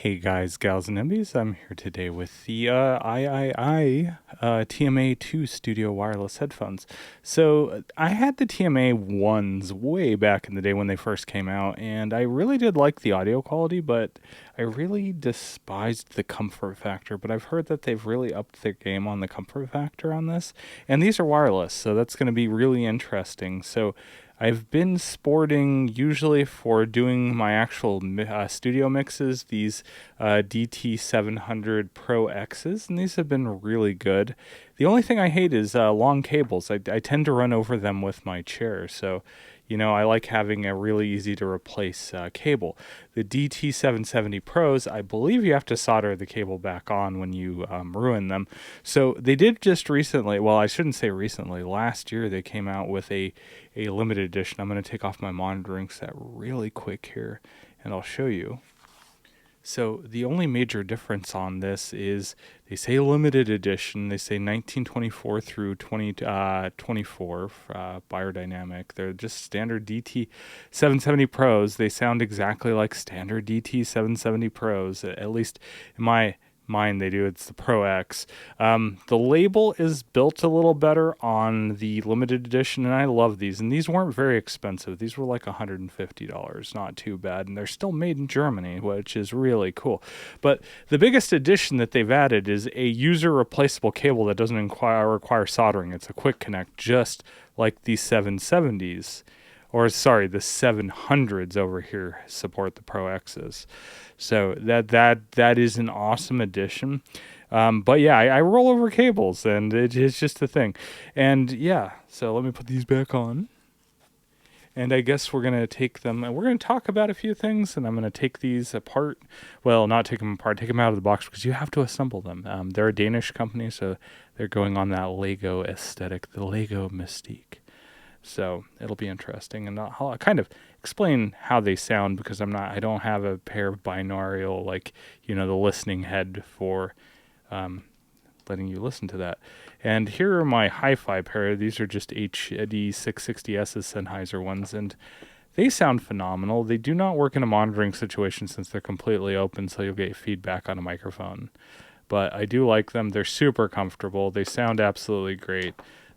Hey guys, gals, and MBs, I'm here today with the aiaiai tma-2 Studio Wireless headphones. So I had the tma-1s way back in the day when they first came out, and I really did like the audio quality, but I really despised the comfort factor. But I've heard that they've really upped their game on the comfort factor on this, and these are wireless, so that's going to be really interesting. So I've been sporting, usually for doing my actual studio mixes, these DT700 Pro X's, and these have been really good. The only thing I hate is long cables. I tend to run over them with my chair, so I like having a really easy to replace cable. The DT770 Pros, I believe you have to solder the cable back on when you ruin them. So they did just recently, well, I shouldn't say recently, last year they came out with a limited edition. I'm going to take off my monitoring set really quick here and I'll show you. So the only major difference on this is they say limited edition. They say 1924 through 2024 biodynamic. They're just standard DT 770 Pros. They sound exactly like standard DT 770 Pros, at least in my mind they do. It's the Pro X. The label is built a little better on the limited edition, and I love these. And these weren't very expensive. These were like $150, not too bad, and they're still made in Germany, which is really cool. But the biggest addition that they've added is a user replaceable cable that doesn't require soldering. It's a quick connect, just like the 770s. Or sorry, the 700s over here support the Pro X's. So that is an awesome addition. But yeah, I roll over cables, and it's just a thing. And yeah, so let me put these back on. And I guess we're going to take them, and we're going to talk about a few things, and I'm going to take these apart. Well, not take them apart, take them out of the box, because you have to assemble them. They're a Danish company, so they're going on that Lego aesthetic, the Lego mystique. So it'll be interesting, and I'll kind of explain how they sound, because I don't have a pair of binaural, like, the listening head for letting you listen to that. And here are my hi-fi pair. These are just HD 660S's Sennheiser ones, and they sound phenomenal. They do not work in a monitoring situation since they're completely open, so you'll get feedback on a microphone. But I do like them. They're super comfortable. They sound absolutely great.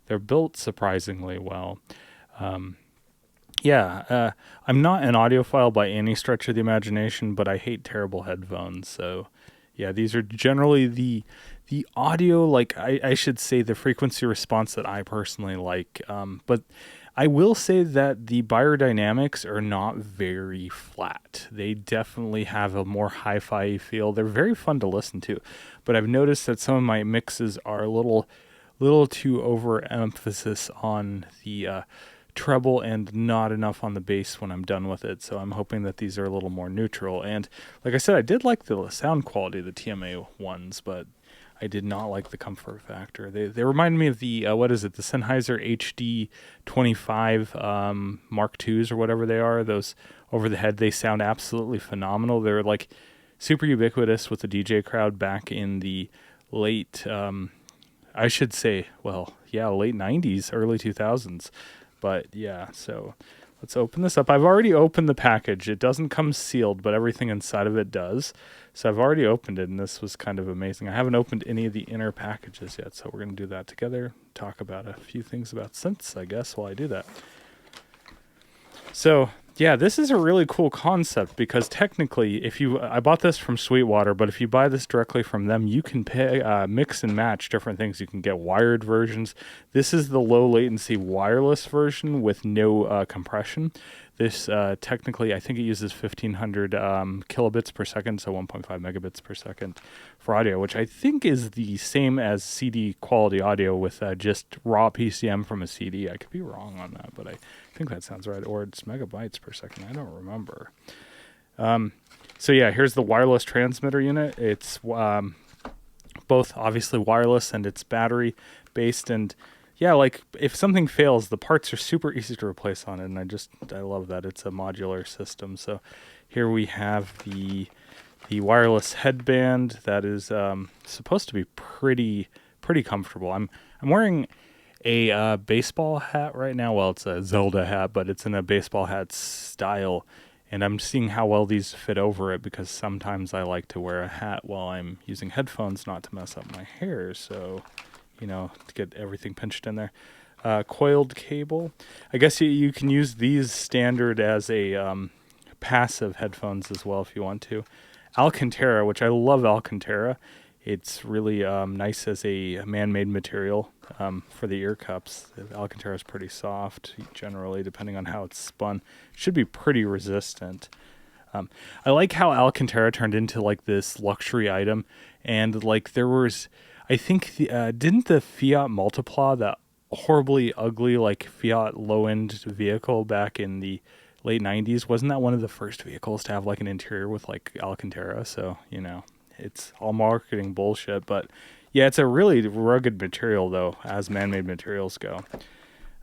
They're built surprisingly well. I'm not an audiophile by any stretch of the imagination, but I hate terrible headphones. So, yeah, these are generally the audio, like I should say the frequency response that I personally like. But I will say that the biodynamics are not very flat. They definitely have a more hi-fi feel. They're very fun to listen to, but I've noticed that some of my mixes are a little too overemphasis on the treble and not enough on the bass when I'm done with it. So I'm hoping that these are a little more neutral. And like I said, I did like the sound quality of the TMA ones, but I did not like the comfort factor. They remind me of the the Sennheiser HD 25 Mark IIs or whatever they are. Those over the head, they sound absolutely phenomenal. They're like super ubiquitous with the DJ crowd back in the late I should say, late 90s, early 2000s. But yeah, so let's open this up. I've already opened the package. It doesn't come sealed, but everything inside of it does. So I've already opened it, and this was kind of amazing. I haven't opened any of the inner packages yet, so we're going to do that together. Talk about a few things about synths, I guess, while I do that. So yeah, this is a really cool concept, because technically, I bought this from Sweetwater, but if you buy this directly from them, you can mix and match different things. You can get wired versions. This is the low latency wireless version with no compression. This technically, I think it uses 1500 kilobits per second, so 1.5 megabits per second for audio, which I think is the same as CD quality audio with just raw PCM from a CD. I could be wrong on that, but I think that sounds right. Or it's megabytes per second. I don't remember. So yeah, here's the wireless transmitter unit. It's both obviously wireless and it's battery based, and yeah, like if something fails, the parts are super easy to replace on it, and I love that it's a modular system. So here we have the wireless headband that is supposed to be pretty comfortable. I'm wearing a baseball hat right now. Well, it's a Zelda hat, but it's in a baseball hat style, And I'm seeing how well these fit over it, because sometimes I like to wear a hat while I'm using headphones, not to mess up my hair. So, to get everything pinched in there. Coiled cable. I guess you can use these standard as a passive headphones as well if you want to. Alcantara, which I love Alcantara. It's really nice as a man-made material for the ear cups. Alcantara is pretty soft generally, depending on how it's spun. It should be pretty resistant. I like how Alcantara turned into like this luxury item, and like there was, I think, didn't the Fiat Multipla, that horribly ugly like Fiat low-end vehicle back in the late 90s, wasn't that one of the first vehicles to have like an interior with like Alcantara? So, it's all marketing bullshit, but yeah, it's a really rugged material though, as man-made materials go.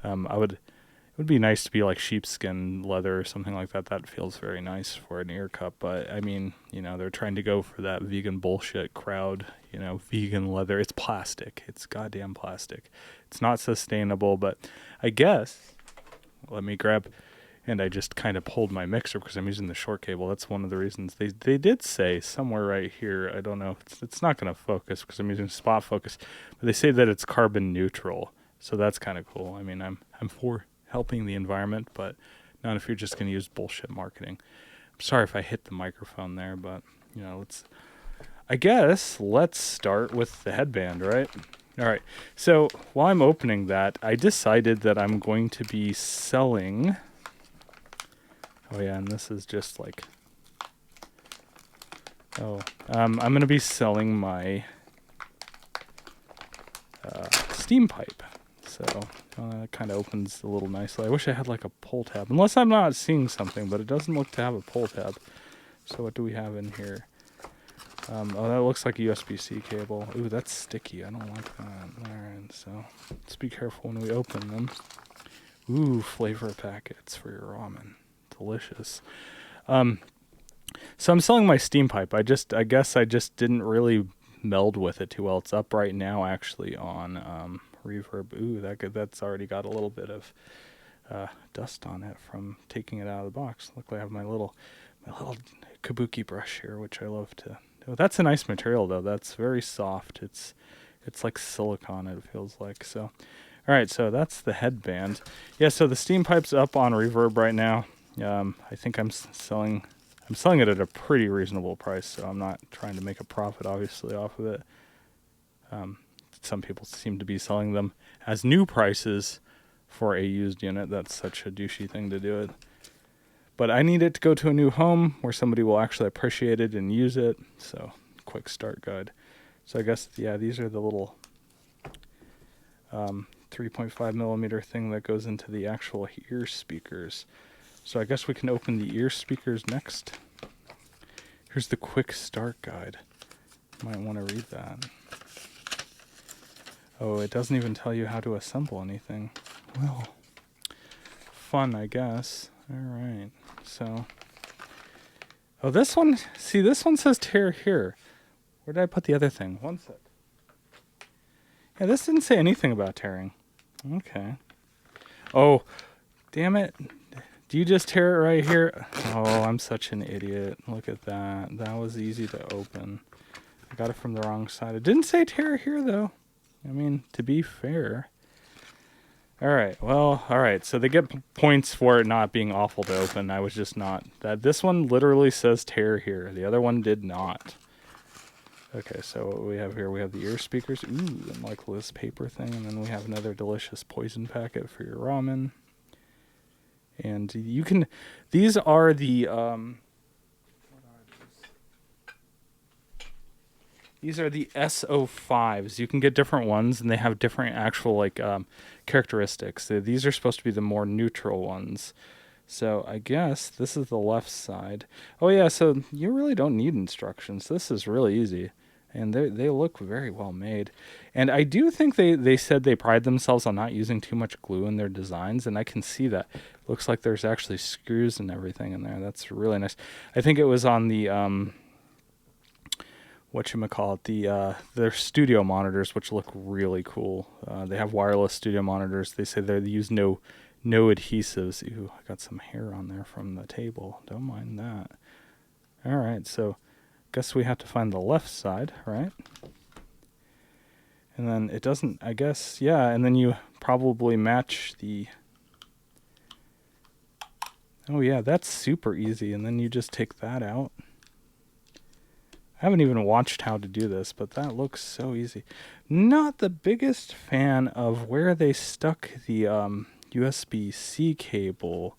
It would be nice to be like sheepskin leather or something like that. That feels very nice for an ear cup, but I mean, they're trying to go for that vegan bullshit crowd, vegan leather. It's plastic. It's goddamn plastic. It's not sustainable, but I guess, let me grab. And I just kind of pulled my mixer because I'm using the short cable. That's one of the reasons. They did say somewhere right here, I don't know, it's not going to focus because I'm using spot focus, but they say that it's carbon neutral. So that's kind of cool. I mean, I'm for helping the environment, but not if you're just going to use bullshit marketing. I'm sorry if I hit the microphone there, but let's start with the headband, right? All right. So while I'm opening that, I decided that I'm going to be selling... Oh yeah, and this is just like, I'm going to be selling my steam pipe. So it kind of opens a little nicely. I wish I had like a pull tab, unless I'm not seeing something, but it doesn't look to have a pull tab. So what do we have in here? That looks like a USB-C cable. Ooh, that's sticky. I don't like that. Alright, so let's be careful when we open them. Ooh, flavor packets for your ramen. Delicious. So I'm selling my steam pipe. I guess I just didn't really meld with it too well. It's up right now actually on Reverb. Ooh, that's already got a little bit of dust on it from taking it out of the box. Luckily I have my little kabuki brush here, which I love to. Oh, that's a nice material though. That's very soft. It's like silicone, it feels like. So all right, so that's the headband. Yeah, so the steam pipe's up on Reverb right now. I think I'm selling it at a pretty reasonable price, so I'm not trying to make a profit, obviously, off of it. Some people seem to be selling them as new prices for a used unit. That's such a douchey thing to do it. But I need it to go to a new home where somebody will actually appreciate it and use it. So, quick start guide. So I guess, yeah, these are the little 3.5 millimeter thing that goes into the actual ear speakers. So I guess we can open the ear speakers next. Here's the quick start guide. You might want to read that. Oh, it doesn't even tell you how to assemble anything. Well, fun, I guess. All right. So, this one says tear here. Where did I put the other thing? One sec. Yeah, this didn't say anything about tearing. Okay. Oh, damn it. Do you just tear it right here? Oh, I'm such an idiot. Look at that. That was easy to open. I got it from the wrong side. It didn't say tear here, though. I mean, to be fair. All right. Well, all right. So they get points for it not being awful to open. I was just not. This one literally says tear here. The other one did not. Okay, so what we have here, we have the ear speakers. Ooh, and like this paper thing. And then we have another delicious poison packet for your ramen. And you can, these are the, what are these are the SO5s. You can get different ones, and they have different actual, like, characteristics. These are supposed to be the more neutral ones. So I guess this is the left side. Oh, yeah, so you really don't need instructions. This is really easy. And they look very well made. And I do think they said they pride themselves on not using too much glue in their designs, and I can see that. Looks like there's actually screws and everything in there. That's really nice. I think it was on the, their studio monitors, which look really cool. They have wireless studio monitors. They say they use no no adhesives. Ooh, I got some hair on there from the table. Don't mind that. All right, so guess we have to find the left side, right? And then it doesn't, I guess, yeah, and then you probably match the... Oh yeah, that's super easy, and then you just take that out. I haven't even watched how to do this, but that looks so easy. Not the biggest fan of where they stuck the USB-C cable,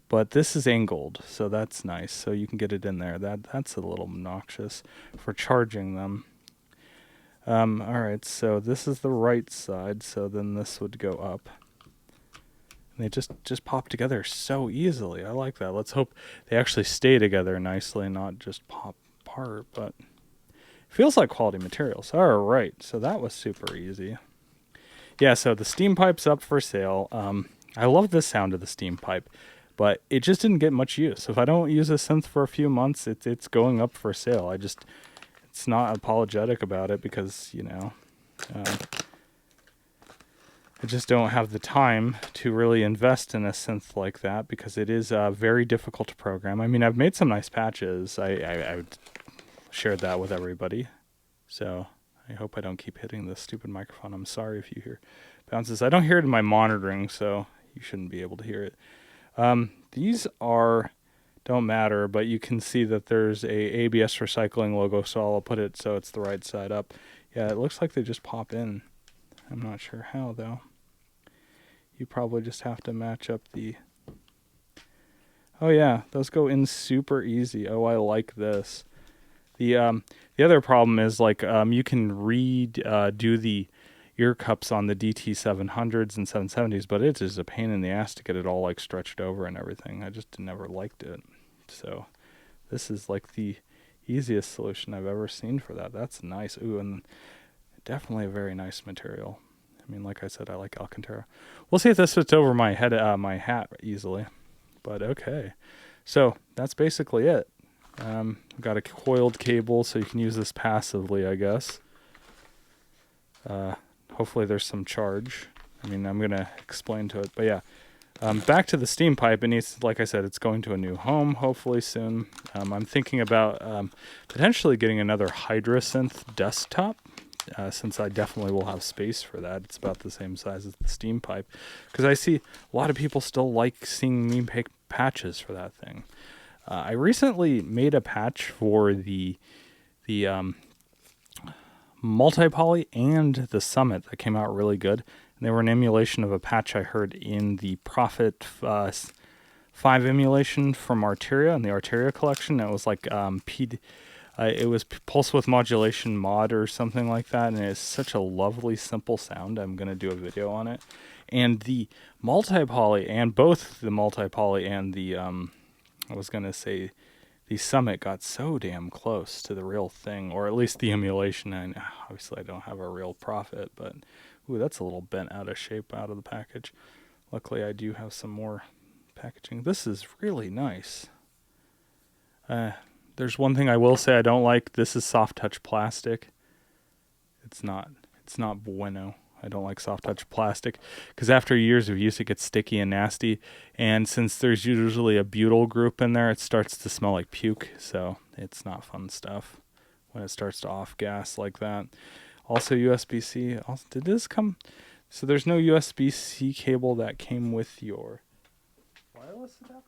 but this is angled, so that's nice. So you can get it in there. That's a little obnoxious for charging them. All right, so this is the right side, so then this would go up. And they just pop together so easily. I like that. Let's hope they actually stay together nicely, not just pop apart, but feels like quality materials. All right, so that was super easy. Yeah, so the steam pipe's up for sale. I love the sound of the steam pipe, but it just didn't get much use. If I don't use a synth for a few months, it's going up for sale. It's not apologetic about it because, you know, I just don't have the time to really invest in a synth like that because it is very difficult to program. I mean, I've made some nice patches. I shared that with everybody. So I hope I don't keep hitting this stupid microphone. I'm sorry if you hear bounces. I don't hear it in my monitoring, so you shouldn't be able to hear it. These don't matter, but you can see that there's a ABS recycling logo, so I'll put it so it's the right side up. Yeah, it looks like they just pop in. I'm not sure how, though. You probably just have to match up the... Oh yeah, those go in super easy. Oh, I like this. The other problem is like you can do the ear cups on the DT700s and 770s, but it is a pain in the ass to get it all like stretched over and everything. I just never liked it. So this is like the easiest solution I've ever seen for that. That's nice. Ooh, and definitely a very nice material. I mean, like I said, I like Alcantara. We'll see if this fits over my head, my hat easily. But okay, so that's basically it. Got a coiled cable, so you can use this passively, I guess. Hopefully there's some charge. I mean, I'm going to explain to it. But yeah, back to the steam pipe. It needs, like I said, it's going to a new home, hopefully soon. I'm thinking about potentially getting another Hydrasynth desktop, since I definitely will have space for that. It's about the same size as the steam pipe. Because I see a lot of people still like seeing me make patches for that thing. I recently made a patch for the multi-poly and the Summit that came out really good. And they were an emulation of a patch I heard in the Prophet 5 emulation from Arteria in the Arteria collection. It was like it was pulse width modulation mod or something like that, and it's such a lovely simple sound. I'm going to do a video on it. And the multi-poly, and both the multi-poly and the I was going to say the Summit got so damn close to the real thing, or at least the emulation. And obviously I don't have a real Prophet, but ooh, that's a little bent out of shape out of the package. Luckily I do have some more packaging. This is really nice. There's one thing I will say I don't like. This is soft touch plastic. It's not bueno. I don't like soft touch plastic because after years of use, it gets sticky and nasty. And since there's usually a butyl group in there, it starts to smell like puke. So it's not fun stuff when it starts to off gas like that. Also USB-C. Did this come? So there's no USB-C cable that came with your wireless adapter?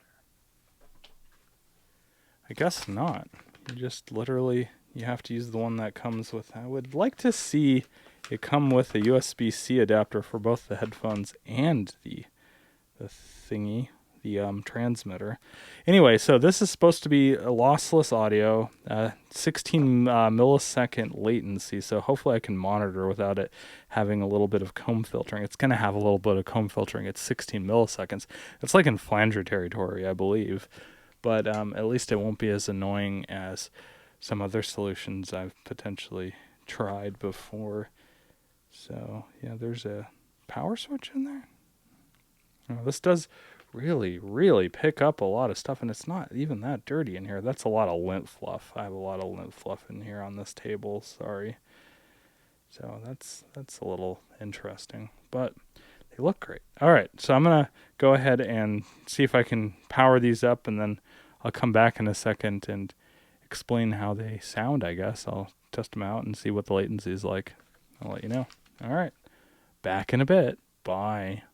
I guess not. You just literally, you have to use the one that comes with. I would like to see it come with a USB-C adapter for both the headphones and the thingy, the transmitter. Anyway, so this is supposed to be a lossless audio, 16 millisecond latency, so hopefully I can monitor without it having a little bit of comb filtering. It's going to have a little bit of comb filtering. It's 16 milliseconds. It's like in flanger territory, I believe, but at least it won't be as annoying as some other solutions I've potentially tried before. So yeah, there's a power switch in there. Oh, this does really, really pick up a lot of stuff, and it's not even that dirty in here. That's a lot of lint fluff. I have a lot of lint fluff in here on this table. Sorry. So that's a little interesting. But They look great. All right, so I'm gonna go ahead and see if I can power these up, and then I'll come back in a second and explain how they sound. I guess I'll test them out and see what the latency is like. I'll let you know. All right, back in a bit. Bye.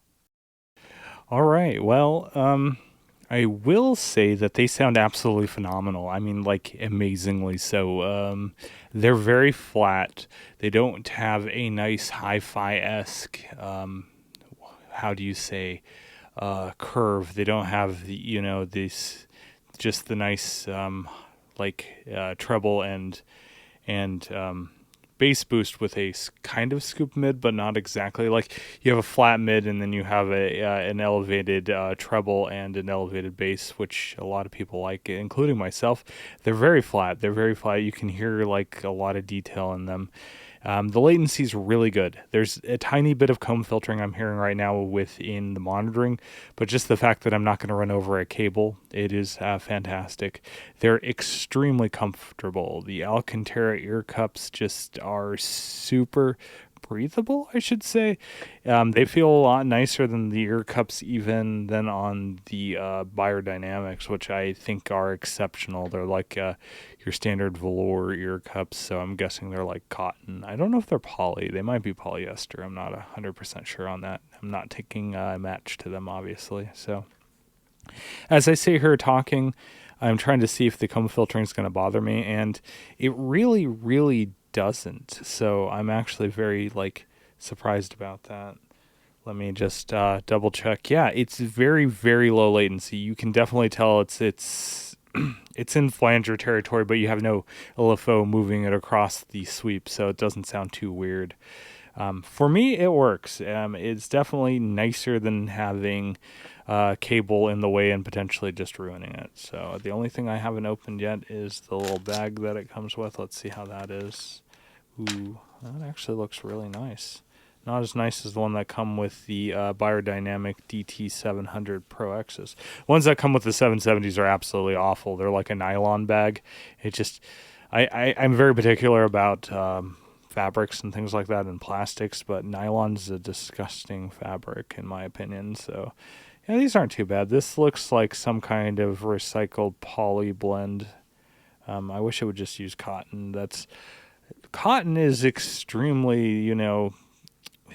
All right. Well, I will say that they sound absolutely phenomenal. I mean, like amazingly so. They're very flat. They don't have a nice hi-fi esque. How do you say? Curve. They don't have the this just the nice treble and bass boost with a kind of scoop mid, but not exactly. Like you have a flat mid, and then you have a an elevated treble and an elevated bass, which a lot of people like, including myself. They're very flat. They're very flat. You can hear like a lot of detail in them. The latency is really good. There's a tiny bit of comb filtering I'm hearing right now within the monitoring, but just the fact that I'm not going to run over a cable, it is fantastic. They're extremely comfortable. The Alcantara ear cups just are super breathable, I should say. They feel a lot nicer than the ear cups, even than on the biodynamics, which I think are exceptional. They're like your standard velour ear cups, so I'm guessing they're like cotton. I don't know if they're poly. They might be polyester. I'm not 100% sure on that. I'm not taking a match to them, obviously. So as I sit here talking, I'm trying to see if the comb filtering is going to bother me, and it really, really doesn't. So I'm actually very surprised about that. Let me just double check. Yeah, it's very, very low latency. You can definitely tell it's it's in flanger territory, but you have no LFO moving it across the sweep, so it doesn't sound too weird. For me, it works. It's definitely nicer than having cable in the way and potentially just ruining it. So the only thing I haven't opened yet is the little bag that it comes with. Let's see how that is. Ooh, that actually looks really nice. Not as nice as the one that come with the Biodynamic DT700 Pro X's. Ones that come with the 770s are absolutely awful. They're like a nylon bag. It just, I'm very particular about fabrics and things like that and plastics, but nylon's a disgusting fabric in my opinion. So yeah, these aren't too bad. This looks like some kind of recycled poly blend. I wish it would just use cotton. Cotton is extremely,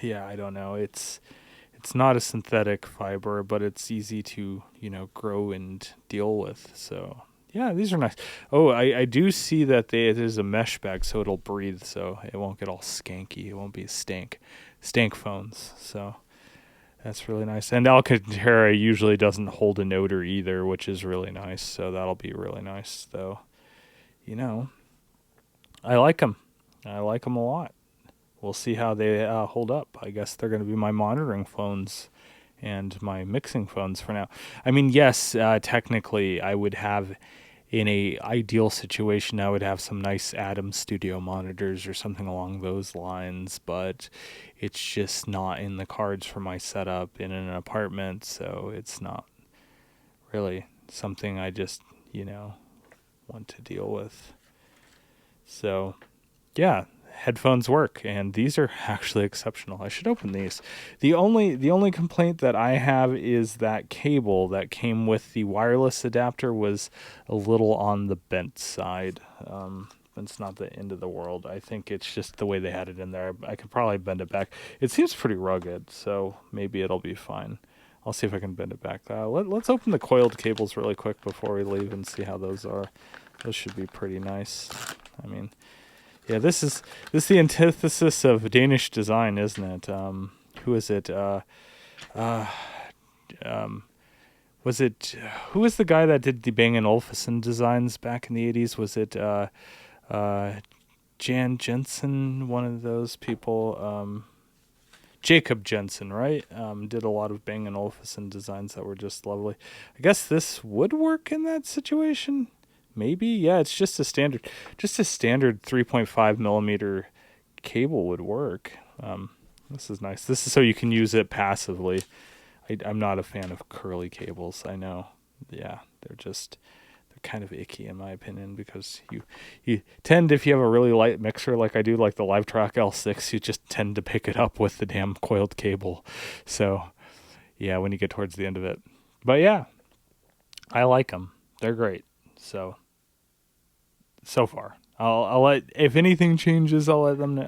yeah, I don't know. It's not a synthetic fiber, but it's easy to, grow and deal with. So yeah, these are nice. Oh, I do see that it is a mesh bag, so it'll breathe, so it won't get all skanky. It won't be stank phones. So that's really nice. And Alcantara usually doesn't hold an odor either, which is really nice. So that'll be really nice, though. I like them. I like them a lot. We'll see how they hold up. I guess they're going to be my monitoring phones and my mixing phones for now. I mean, yes, technically I would have, in a ideal situation, I would have some nice Atom Studio monitors or something along those lines, but it's just not in the cards for my setup in an apartment, so it's not really something I just, want to deal with. So, yeah, headphones work, and these are actually exceptional. I should open these. The only complaint that I have is that cable that came with the wireless adapter was a little on the bent side. It's not the end of the world. I think it's just the way they had it in there. I could probably bend it back. It seems pretty rugged, so maybe it'll be fine. I'll see if I can bend it back. Let's open the coiled cables really quick before we leave and see how those are. Those should be pretty nice. I mean, yeah, this is the antithesis of Danish design, isn't it? Who is it? Was it who was the guy that did the Bang& Olufsen designs back in the 80s? Was it Jan Jensen, one of those people? Jacob Jensen, right? Did a lot of Bang & Olufsen designs that were just lovely. I guess this would work in that situation. Maybe, yeah. It's just a standard 3.5 millimeter cable would work. This is nice. This is so you can use it passively. I'm not a fan of curly cables. I know. Yeah, they're kind of icky in my opinion, because you tend, if you have a really light mixer like I do, like the LiveTrack L6, you just tend to pick it up with the damn coiled cable. So yeah, when you get towards the end of it. But yeah, I like them. They're great. So far. I'll let, if anything changes, I'll let them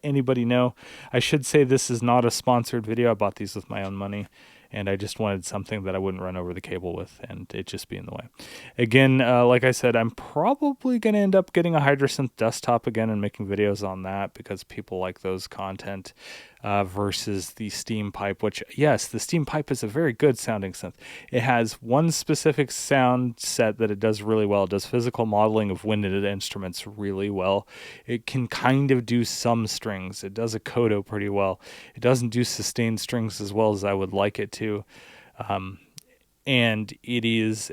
anybody know. I should say this is not a sponsored video. I bought these with my own money, and I just wanted something that I wouldn't run over the cable with and it just be in the way. Again, like I said, I'm probably going to end up getting a Hydrosynth desktop again and making videos on that, because people like those content versus the Steam Pipe, which, yes, the Steam Pipe is a very good sounding synth. It has one specific sound set that it does really well. It does physical modeling of winded instruments really well. It can kind of do some strings. It does a coda pretty well. It doesn't do sustained strings as well as I would like it to. And it is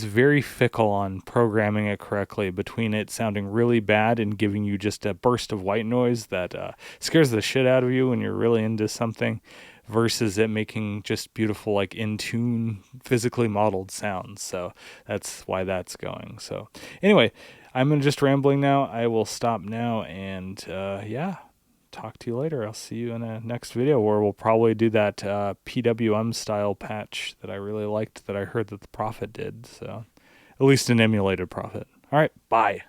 very fickle on programming it correctly, between it sounding really bad and giving you just a burst of white noise that scares the shit out of you when you're really into something, versus it making just beautiful, like in tune, physically modeled sounds. So that's why that's going. So anyway, I'm just rambling now. I will stop now, and yeah, talk to you later. I'll see you in a next video where we'll probably do that PWM style patch that I really liked, that I heard that the Prophet did. So at least an emulated Prophet. All right, bye.